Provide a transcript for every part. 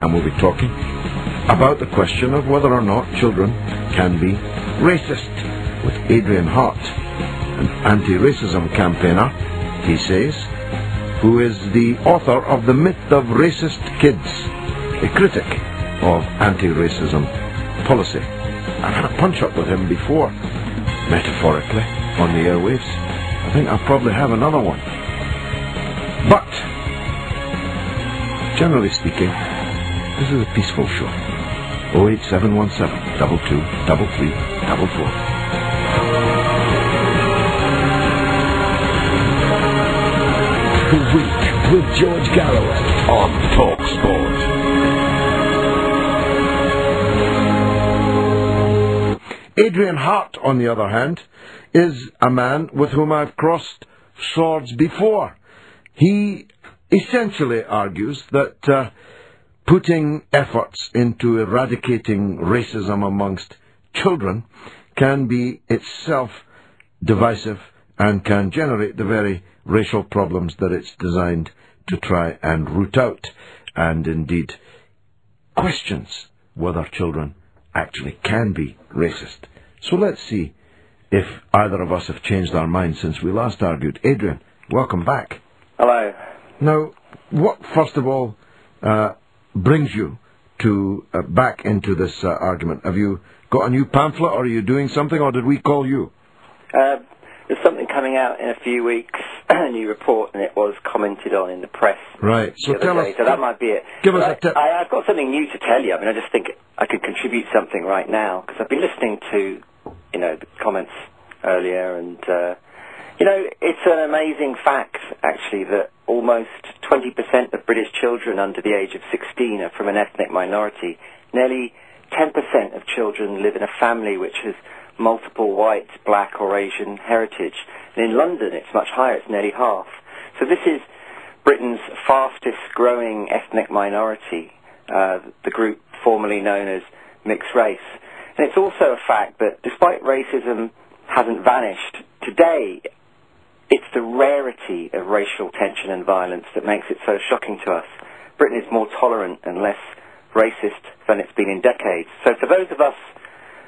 and we'll be talking about the question of whether or not children can be racist with Adrian Hart, an anti-racism campaigner, he says, who is the author of The Myth of Racist Kids, a critic of anti-racism policy. I've had a punch-up with him before, metaphorically, on the airwaves. I think I'll probably have another one. But, generally speaking, this is a peaceful show. 08717 22 33 44. The Week with George Galloway on Talk Sport. Adrian Hart, on the other hand, is a man with whom I've crossed swords before. He essentially argues that putting efforts into eradicating racism amongst children can be itself divisive and can generate the very racial problems that it's designed to try and root out, and indeed questions whether children actually can be racist. So let's see if either of us have changed our minds since we last argued. Adrian, welcome back. Hello. Now, what first of all brings you to back into this argument? Have you got a new pamphlet, or are you doing something, or did we call you? There's something coming out in a few weeks, a new report, and it was commented on in the press. Right. So tell us. So that might be it. Give us a tip. I've got something new to tell you. I mean, I just think I could contribute something right now, because I've been listening to, the comments earlier, and, it's an amazing fact, actually, that almost 20% of British children under the age of 16 are from an ethnic minority. Nearly 10% of children live in a family which has multiple white, black or Asian heritage. And in London it's much higher, it's nearly half. So this is Britain's fastest growing ethnic minority, the group formerly known as mixed race. And it's also a fact that despite racism hasn't vanished, today it's the rarity of racial tension and violence that makes it so shocking to us. Britain is more tolerant and less racist than it's been in decades. So for those of us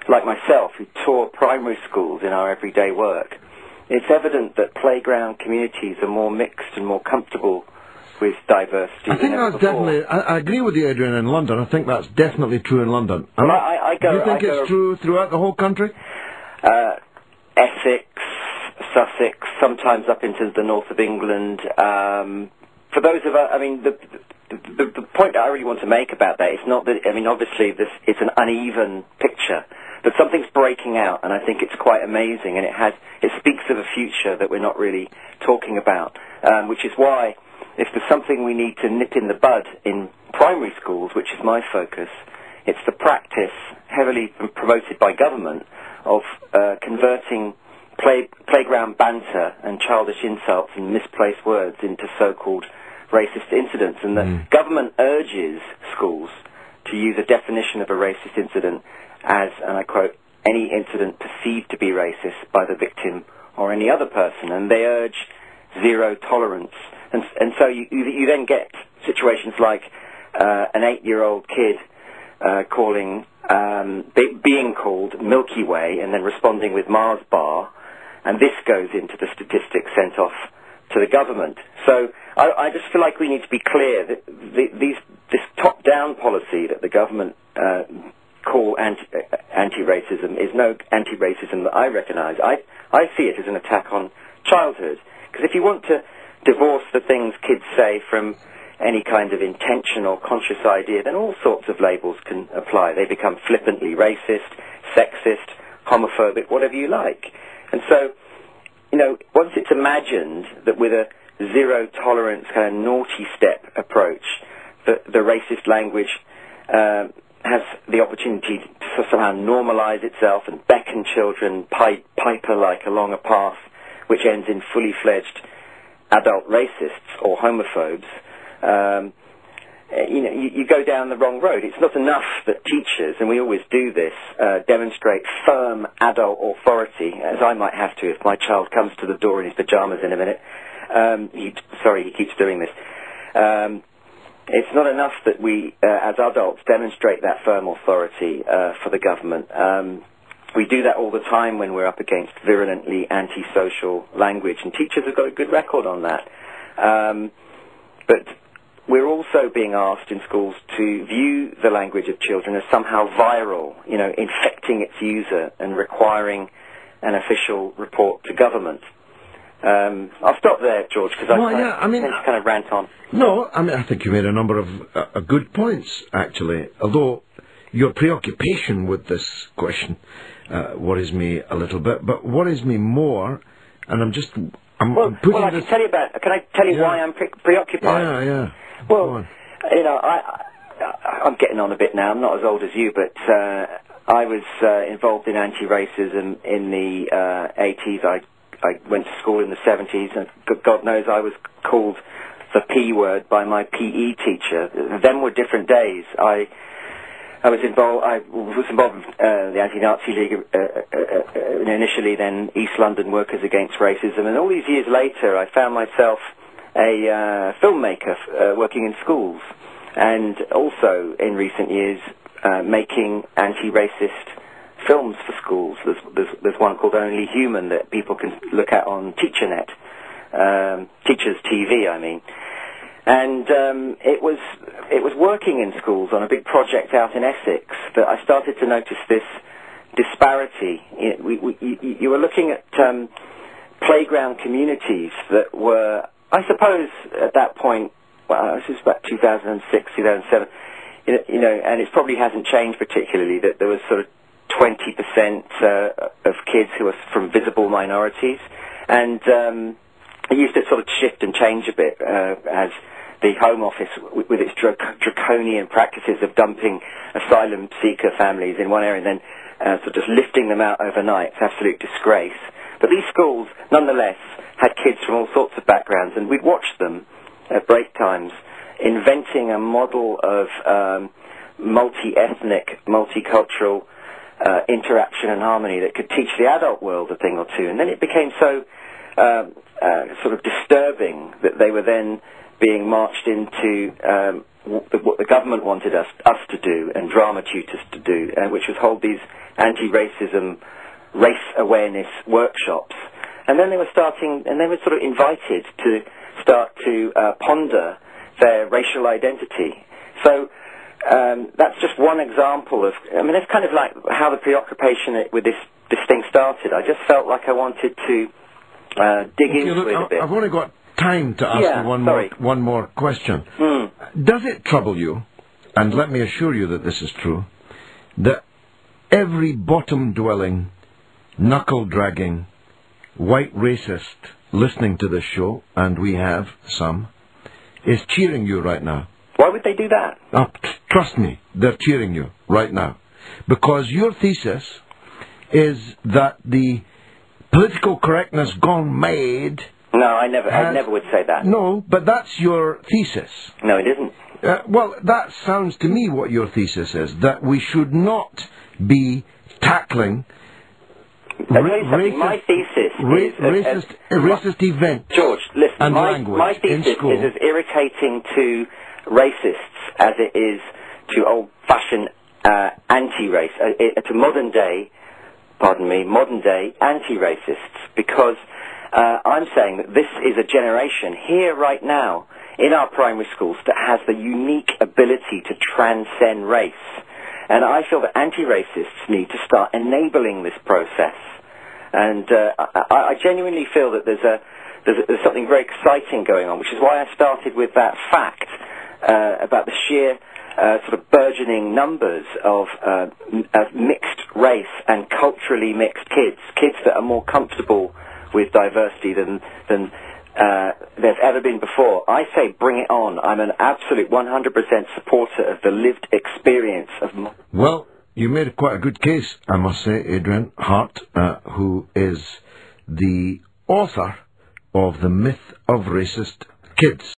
like myself, who tour primary schools in our everyday work, it's evident that playground communities are more mixed and more comfortable with diversity. I think that's definitely, I agree with you, Adrian, in London. I think that's definitely true in London. Do you think it's true throughout the whole country? Essex, Sussex, sometimes up into the north of England. For those of us, the point that I really want to make about that is not that, obviously it's an uneven picture, but something's breaking out, and I think it's quite amazing, and it speaks of a future that we're not really talking about, which is why, if there's something we need to nip in the bud in primary schools, which is my focus, it's the practice, heavily promoted by government, of converting playground banter and childish insults and misplaced words into so-called racist incidents. And the government urges schools to use a definition of a racist incident as, and I quote, any incident perceived to be racist by the victim or any other person, and they urge zero tolerance. And so you then get situations like an 8-year-old kid being called Milky Way and then responding with Mars bar, and this goes into the statistics sent off to the government. So I just feel like we need to be clear that this top-down policy that the government call anti-racism is no anti-racism that I recognise. I see it as an attack on childhood. Because if you want to divorce the things kids say from any kind of intention or conscious idea, then all sorts of labels can apply. They become flippantly racist, sexist, homophobic, whatever you like. And so, once it's imagined that with a zero tolerance kind of naughty step approach, the racist language has the opportunity to somehow normalize itself and beckon children piper-like along a path which ends in fully fledged adult racists or homophobes, you go down the wrong road. It's not enough that teachers, and we always do this, demonstrate firm adult authority, as I might have to if my child comes to the door in his pajamas in a minute. He keeps doing this. It's not enough that we, as adults, demonstrate that firm authority for the government. We do that all the time when we're up against virulently antisocial language, and teachers have got a good record on that. But we're also being asked in schools to view the language of children as somehow viral, infecting its user and requiring an official report to government. I'll stop there, George, because I tend to kind of rant on. No, I think you made a number of good points, actually, although your preoccupation with this question worries me a little bit, but worries me more, and I'm putting I can tell you can I tell you why I'm preoccupied? Yeah. Well, I'm getting on a bit now. I'm not as old as you, but I was involved in anti-racism in the 80s. I went to school in the 70s, and God knows I was called the P word by my PE teacher. Them were different days. I was involved with the Anti-Nazi League initially, then East London Workers Against Racism, and all these years later I found myself a filmmaker working in schools, and also in recent years making anti-racist films for schools. There's one called Only Human that people can look at on TeacherNet, Teachers TV, I mean. And it was working in schools on a big project out in Essex that I started to notice this disparity. You were looking at playground communities that were, I suppose, at that point, this was about 2006, 2007, and it probably hasn't changed particularly, that there was sort of 20% of kids who are from visible minorities, and it used to sort of shift and change a bit as the Home Office, with its draconian practices of dumping asylum seeker families in one area and then sort of just lifting them out overnight. It's absolute disgrace. But these schools, nonetheless, had kids from all sorts of backgrounds, and we'd watch them at break times inventing a model of multi-ethnic, multicultural interaction and harmony that could teach the adult world a thing or two. And then it became so sort of disturbing that they were then being marched into what the government wanted us to do, and drama tutors to do, which was hold these anti-racism, race awareness workshops. And then they were sort of invited to start to ponder their racial identity. So that's just one example of, it's kind of like how the preoccupation with this thing started. I just felt like I wanted to dig into it a bit. I've only got time to ask you one more question. Does it trouble you, and let me assure you that this is true, that every bottom-dwelling, knuckle-dragging, white racist listening to this show, and we have some, is cheering you right now? Why would they do that? Trust me, they're cheering you right now. Because your thesis is that the political correctness gone mad... No, I never would say that. No, but that's your thesis. No, it isn't. Well, that sounds to me what your thesis is, that we should not be tackling my thesis is racist events. George, listen, and language my thesis is as irritating to racists as it is to old-fashioned anti-race, to modern-day anti-racists, because I'm saying that this is a generation here right now in our primary schools that has the unique ability to transcend race. And I feel that anti-racists need to start enabling this process. And I genuinely feel that there's something very exciting going on, which is why I started with that fact about the sheer sort of burgeoning numbers of mixed race and culturally mixed kids that are more comfortable with diversity than there's ever been before. I say bring it on. I'm an absolute 100% supporter of the lived experience of... Well, you made quite a good case, I must say, Adrian Hart, who is the author of The Myth of Racist Kids.